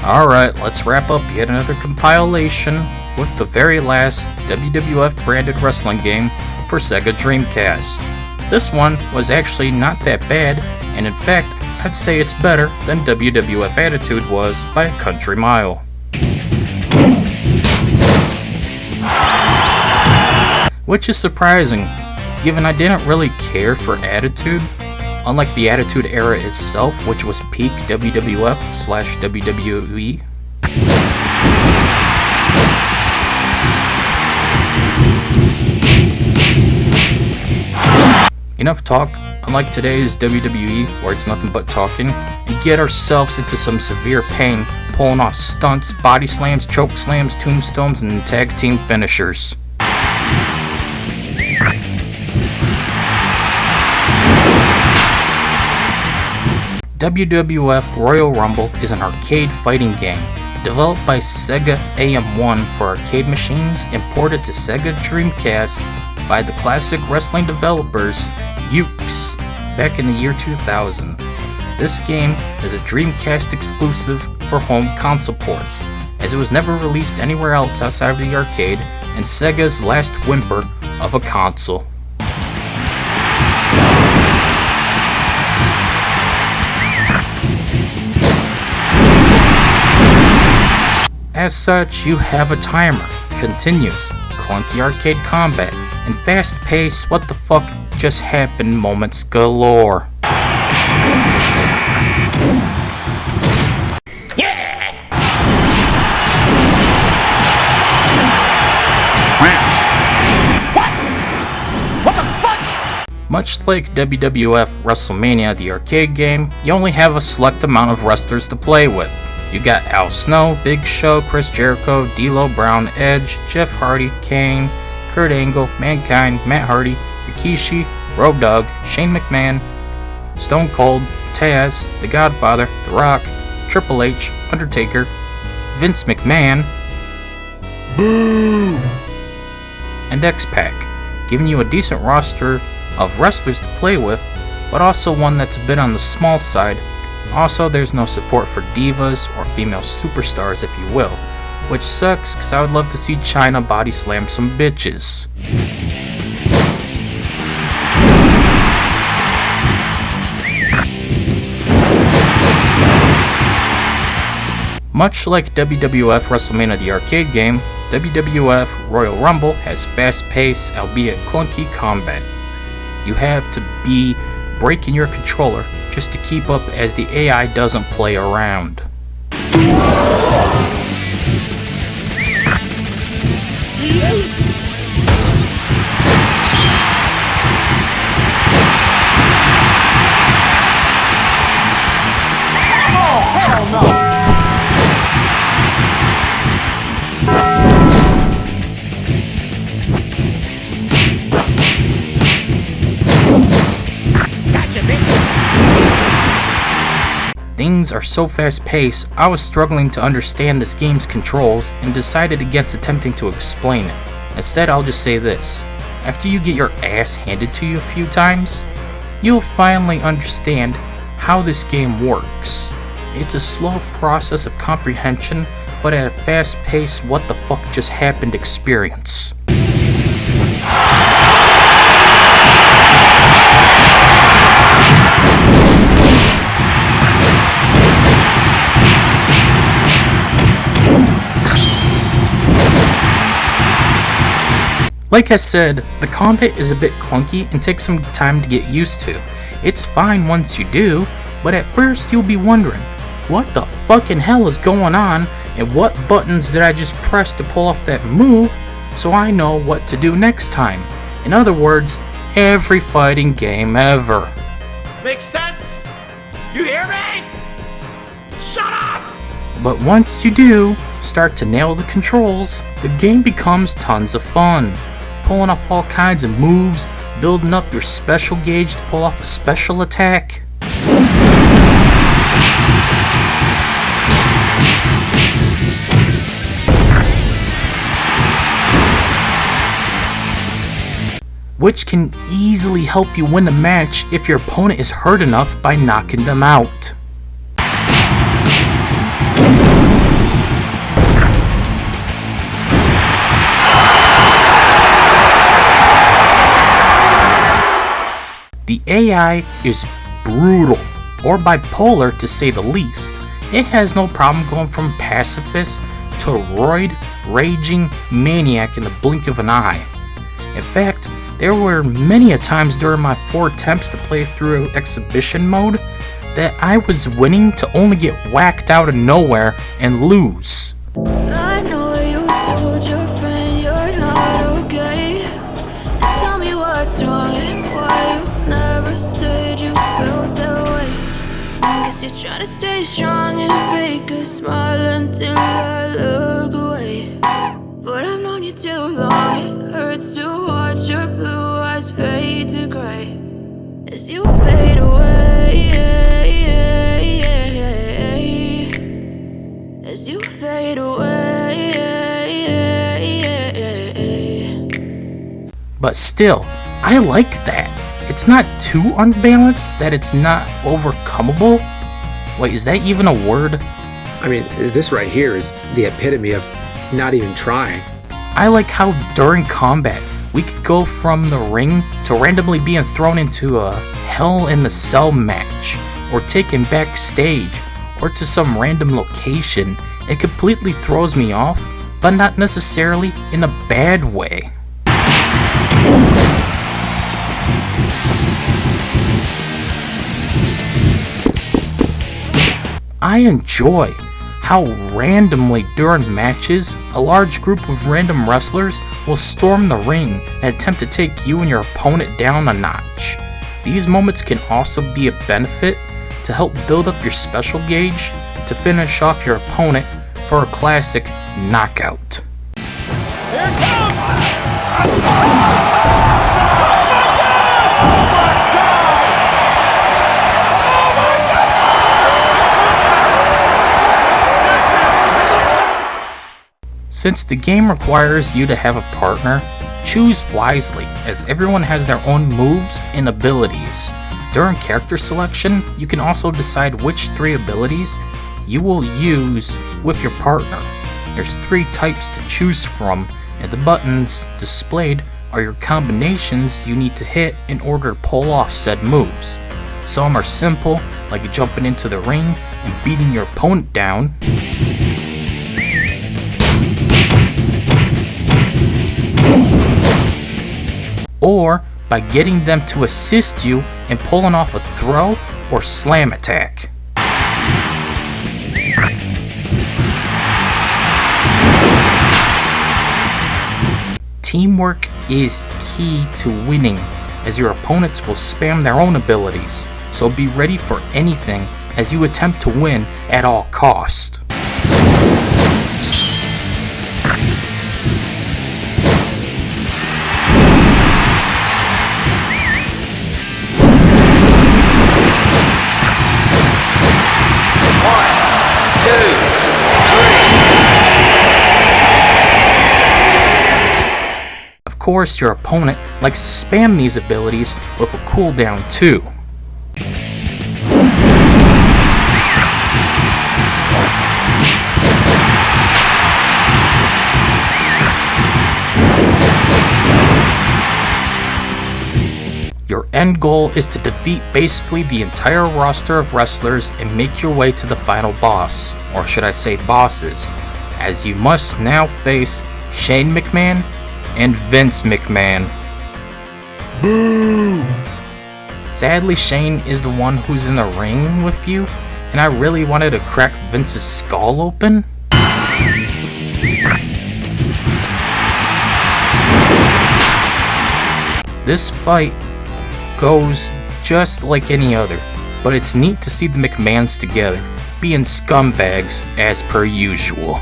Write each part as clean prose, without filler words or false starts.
Alright, let's wrap up yet another compilation with the very last WWF branded wrestling game for Sega Dreamcast. This one was actually not that bad, and in fact, I'd say it's better than WWF Attitude was by a country mile. Which is surprising, given I didn't really care for Attitude, unlike the Attitude era itself, which was peak WWF/WWE. Enough talk, unlike today's WWE, where it's nothing but talking, and get ourselves into some severe pain, pulling off stunts, body slams, choke slams, tombstones, and tag team finishers. WWF Royal Rumble is an arcade fighting game, developed by Sega AM1 for arcade machines and ported to Sega Dreamcast by the classic wrestling developers Yuke back in the year 2000. This game is a Dreamcast exclusive for home console ports, as it was never released anywhere else outside of the arcade and Sega's last whimper of a console. As such, you have a timer, continues, clunky arcade combat, and fast-paced what the fuck just happened moments galore. Yeah! What the fuck? Much like WWF WrestleMania, the arcade game, you only have a select amount of wrestlers to play with. You got Al Snow, Big Show, Chris Jericho, D'Lo Brown, Edge, Jeff Hardy, Kane, Kurt Angle, Mankind, Matt Hardy, Rikishi, Road Dogg, Shane McMahon, Stone Cold, Taz, The Godfather, The Rock, Triple H, Undertaker, Vince McMahon, Boo! And X-Pac, giving you a decent roster of wrestlers to play with, but also one that's a bit on the small side. Also, there's no support for divas or female superstars, if you will, which sucks because I would love to see Chyna body slam some bitches. Much like WWF WrestleMania the arcade game, WWF Royal Rumble has fast-paced, albeit clunky combat. You have to be breaking your controller just to keep up as the AI doesn't play around. Oh, hell no! Things are so fast-paced, I was struggling to understand this game's controls and decided against attempting to explain it. Instead, I'll just say this. After you get your ass handed to you a few times, you'll finally understand how this game works. It's a slow process of comprehension, but at a fast-paced what the fuck just happened experience. Like I said, the combat is a bit clunky and takes some time to get used to. It's fine once you do, but at first you'll be wondering, what the fucking hell is going on and what buttons did I just press to pull off that move so I know what to do next time? In other words, every fighting game ever. Makes sense? You hear me? Shut up! But once you do start to nail the controls, the game becomes tons of fun. Pulling off all kinds of moves, building up your special gauge to pull off a special attack. Which can easily help you win the match if your opponent is hurt enough by knocking them out. The AI is brutal, or bipolar to say the least. It has no problem going from pacifist to a raging maniac in the blink of an eye. In fact, there were many a times during my 4 attempts to play through exhibition mode that I was winning to only get whacked out of nowhere and lose. I know you told your friend you're not okay. Tell me what's wrong and why you never said you felt that way. Guess you're trying to stay strong and fake a smile until I look away. But I've known you too long, it hurts to watch your blue eyes fade to gray as you fade away, as you fade away. But still, I like that. It's not too unbalanced that it's not overcomable. Wait, is that even a word? I mean, this right here is the epitome of not even trying. I like how during combat, we could go from the ring to randomly being thrown into a Hell in the Cell match, or taken backstage, or to some random location. It completely throws me off, but not necessarily in a bad way. I enjoy how randomly during matches, a large group of random wrestlers will storm the ring and attempt to take you and your opponent down a notch. These moments can also be a benefit to help build up your special gauge to finish off your opponent for a classic knockout. Here it comes! Since the game requires you to have a partner, choose wisely, as everyone has their own moves and abilities. During character selection, you can also decide which 3 abilities you will use with your partner. There's 3 types to choose from, and the buttons displayed are your combinations you need to hit in order to pull off said moves. Some are simple, like jumping into the ring and beating your opponent down. Or by getting them to assist you in pulling off a throw or slam attack. Teamwork is key to winning, as your opponents will spam their own abilities, so be ready for anything as you attempt to win at all cost. Of course, your opponent likes to spam these abilities with a cooldown too. Your end goal is to defeat basically the entire roster of wrestlers and make your way to the final boss, or should I say bosses, as you must now face Shane McMahon and Vince McMahon. Boo! Sadly, Shane is the one who's in the ring with you, and I really wanted to crack Vince's skull open. This fight goes just like any other, but it's neat to see the McMahons together, being scumbags as per usual.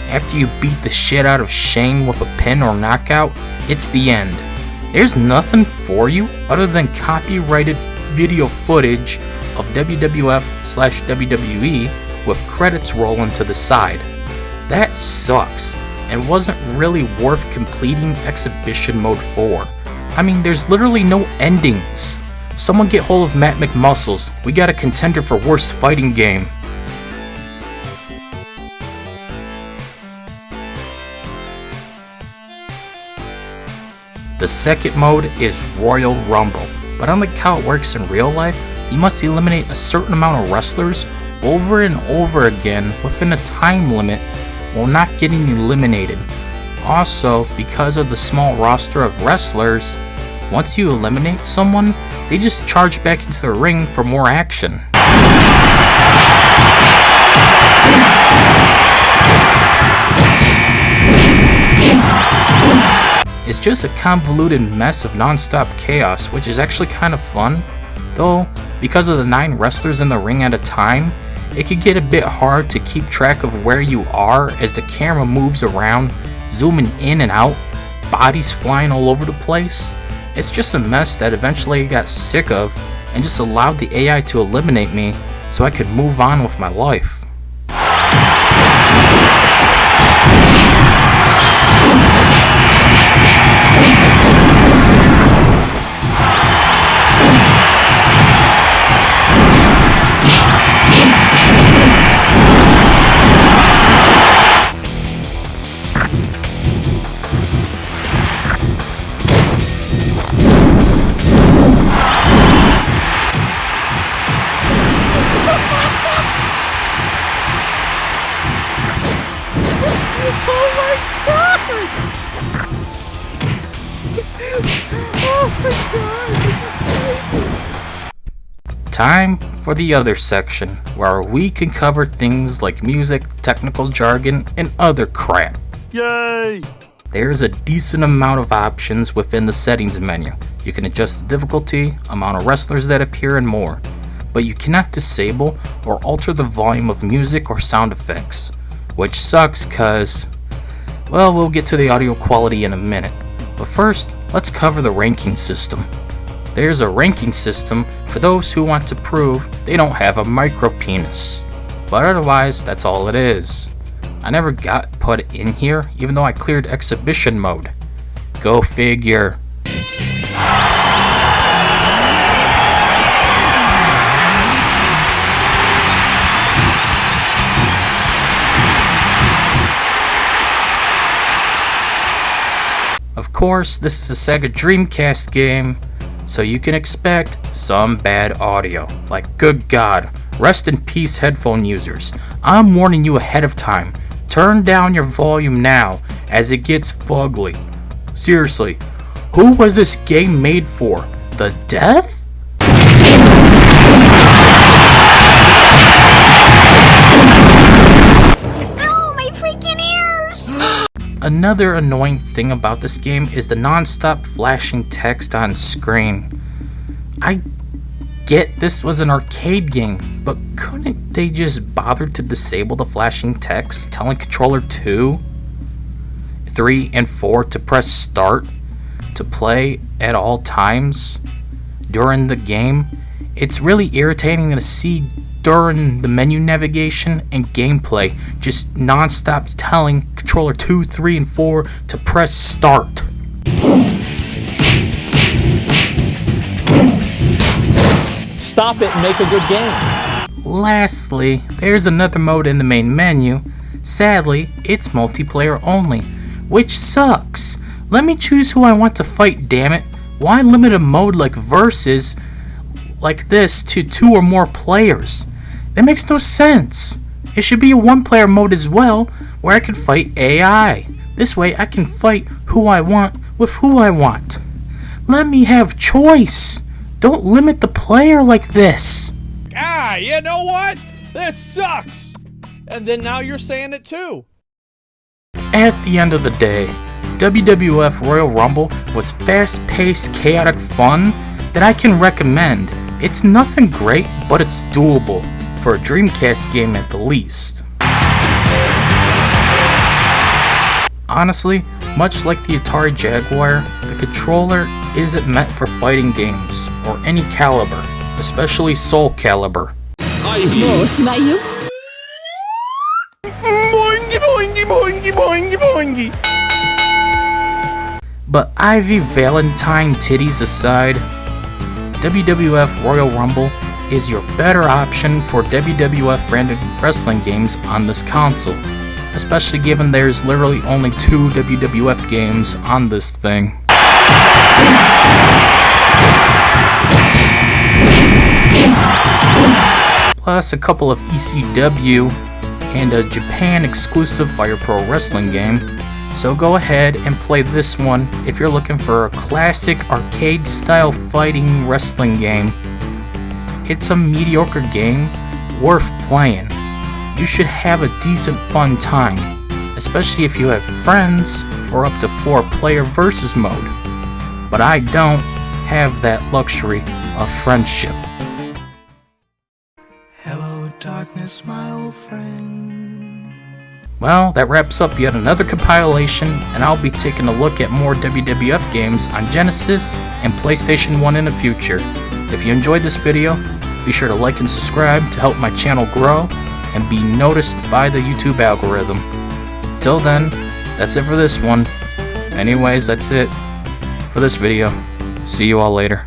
After you beat the shit out of Shane with a pin or knockout, it's the end. There's nothing for you other than copyrighted video footage of WWF/WWE with credits rolling to the side. That sucks, and wasn't really worth completing Exhibition Mode 4. I mean, there's literally no endings. Someone get hold of Matt McMuscles, we got a contender for worst fighting game. The second mode is Royal Rumble, but unlike how it works in real life, you must eliminate a certain amount of wrestlers over and over again within a time limit while not getting eliminated. Also, because of the small roster of wrestlers, once you eliminate someone, they just charge back into the ring for more action. It's just a convoluted mess of non-stop chaos, which is actually kind of fun. Though, because of the 9 wrestlers in the ring at a time, it could get a bit hard to keep track of where you are as the camera moves around, zooming in and out, bodies flying all over the place. It's just a mess that eventually I got sick of and just allowed the AI to eliminate me so I could move on with my life. Time for the other section, where we can cover things like music, technical jargon, and other crap. Yay! There's a decent amount of options within the settings menu. You can adjust the difficulty, amount of wrestlers that appear, and more. But you cannot disable or alter the volume of music or sound effects, which sucks cause, well, we'll get to the audio quality in a minute. But first, let's cover the ranking system. There's a ranking system for those who want to prove they don't have a micro penis. But otherwise, that's all it is. I never got put in here, even though I cleared exhibition mode. Go figure. Of course, this is a Sega Dreamcast game, so you can expect some bad audio. Like, good God, rest in peace headphone users. I'm warning you ahead of time. Turn down your volume now, as it gets fugly. Seriously, who was this game made for? The deaf? Ow, my freaking ears! Another annoying thing about this game is the non-stop flashing text on screen. I get this was an arcade game, but couldn't they just bother to disable the flashing text telling controller 2, 3, and 4 to press start to play at all times during the game? It's really irritating to see during the menu navigation and gameplay just non-stop telling controller 2, 3, and 4 to press start. Stop it and make a good game. Lastly, there's another mode in the main menu. Sadly, it's multiplayer only, which sucks. Let me choose who I want to fight, damn it. Why limit a mode like Versus like this to 2 or more players? That makes no sense. It should be a 1-player mode as well, where I can fight AI. This way I can fight who I want with who I want. Let me have choice. Don't limit the player like this. Ah, you know what? This sucks! And then now you're saying it too. At the end of the day, WWF Royal Rumble was fast-paced, chaotic fun that I can recommend. It's nothing great, but it's doable, for a Dreamcast game at the least. Honestly, much like the Atari Jaguar, the controller isn't meant for fighting games, or any caliber, especially Soul Calibur. Boingy, boingy, boingy, boingy, boingy. But Ivy Valentine titties aside, WWF Royal Rumble is your better option for WWF branded wrestling games on this console, especially given there's literally only 2 WWF games on this thing. Plus a couple of ECW and a Japan exclusive Fire Pro Wrestling game. So go ahead and play this one if you're looking for a classic arcade style fighting wrestling game. It's a mediocre game worth playing. You should have a decent fun time, especially if you have friends for up to 4-player versus mode. But I don't have that luxury of friendship. Hello, darkness, my old friend. Well, that wraps up yet another compilation, and I'll be taking a look at more WWF games on Genesis and PlayStation 1 in the future. If you enjoyed this video, be sure to like and subscribe to help my channel grow and be noticed by the YouTube algorithm. Till then, that's it for this one. Anyways, that's it for this video. See you all later.